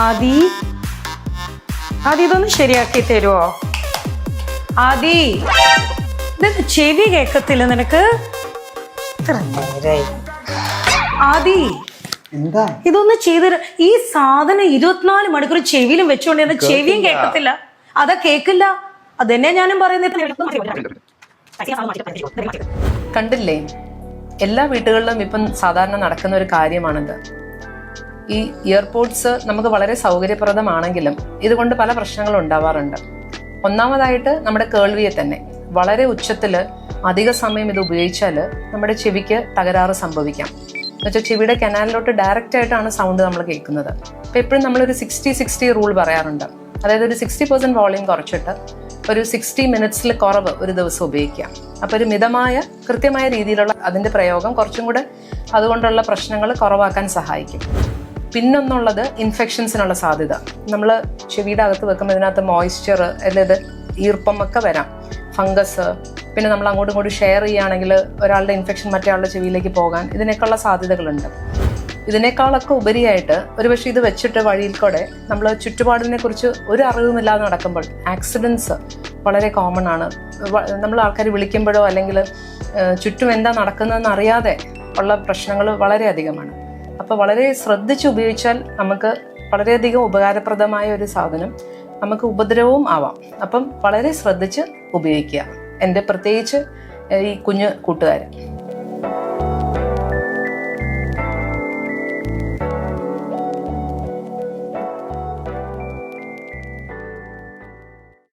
ആദി ആദി ഇതൊന്ന് ശരിയാക്കി തരുമോ? ആദി ഇതൊന്ന് ചെവി കേക്കത്തില്ല നിനക്ക്? ഇത്ര നേരായി. ആദി എന്താ ഇതൊന്ന് ചെയ്ത ഈ സാധനം 24 മണിക്കൂർ ചെവിയിലും വെച്ചോണ്ടിരുന്ന ചെവിയും കേൾക്കത്തില്ല. അതാ കേക്കില്ല. അതെന്നെ ഞാനും പറയുന്നത്. കണ്ടില്ലേ, എല്ലാ വീടുകളിലും ഇപ്പം സാധാരണ നടക്കുന്ന ഒരു കാര്യമാണിത്. ഈ ഇയർപോഡ്സ് നമുക്ക് വളരെ സൗകര്യപ്രദമാണെങ്കിലും ഇതുകൊണ്ട് പല പ്രശ്നങ്ങളും ഉണ്ടാവാറുണ്ട്. ഒന്നാമതായിട്ട് നമ്മുടെ കേൾവിയെ തന്നെ വളരെ ഉച്ചത്തിൽ അധിക സമയം ഇത് ഉപയോഗിച്ചാൽ നമ്മുടെ ചെവിക്ക് തകരാറ് സംഭവിക്കാം. എന്നുവെച്ചാൽ ചെവിയുടെ കനാലിലോട്ട് ഡയറക്റ്റ് ആയിട്ടാണ് സൗണ്ട് നമ്മൾ കേൾക്കുന്നത്. അപ്പം എപ്പോഴും നമ്മളൊരു 60-60 റൂൾ പറയാറുണ്ട്. അതായത് ഒരു 60% വോളിയം കുറച്ചിട്ട് ഒരു 60 മിനിറ്റ്സിൽ കുറവ് ഒരു ദിവസം ഉപയോഗിക്കാം. അപ്പോൾ ഒരു മിതമായ കൃത്യമായ രീതിയിലുള്ള അതിൻ്റെ പ്രയോഗം കുറച്ചും കൂടെ അതുകൊണ്ടുള്ള പ്രശ്നങ്ങൾ കുറവാക്കാൻ സഹായിക്കും. പിന്നൊന്നുള്ളത് ഇൻഫെക്ഷൻസിനുള്ള സാധ്യത. നമ്മൾ ചെവിയുടെ അകത്ത് വെക്കുമ്പോൾ ഇതിനകത്ത് മോയ്സ്ചർ അതായത് ഈർപ്പം ഒക്കെ വരാം, ഫംഗസ്. പിന്നെ നമ്മൾ അങ്ങോട്ടും ഇങ്ങോട്ടും ഷെയർ ചെയ്യുകയാണെങ്കിൽ ഒരാളുടെ ഇൻഫെക്ഷൻ മറ്റേ ആളുടെ ചെവിയിലേക്ക് പോകാൻ ഇതിനൊക്കെയുള്ള സാധ്യതകളുണ്ട്. ഇതിനേക്കാളൊക്കെ ഉപരിയായിട്ട് ഒരുപക്ഷെ ഇത് വെച്ചിട്ട് വഴിയിൽ കൂടെ നമ്മൾ ചുറ്റുപാടിനെ കുറിച്ച് ഒരു അറിവുമില്ലാതെ നടക്കുമ്പോൾ ആക്സിഡൻസ് വളരെ കോമൺ ആണ്. നമ്മൾ ആൾക്കാർ വിളിക്കുമ്പോഴോ അല്ലെങ്കിൽ ചുറ്റും എന്താ നടക്കുന്നതെന്ന് അറിയാതെ ഉള്ള പ്രശ്നങ്ങൾ വളരെ അധികമാണ്. അപ്പോൾ വളരെ ശ്രദ്ധിച്ച് ഉപയോഗിച്ചാൽ നമുക്ക് വളരെയധികം ഉപകാരപ്രദമായ ഒരു സാധനം നമുക്ക് ഉപദ്രവവും ആവാം. അപ്പം വളരെ ശ്രദ്ധിച്ച് ഉപയോഗിക്കുക. എൻ്റെ പ്രത്യേകിച്ച് ഈ കുഞ്ഞു കൂട്ടുകാർ.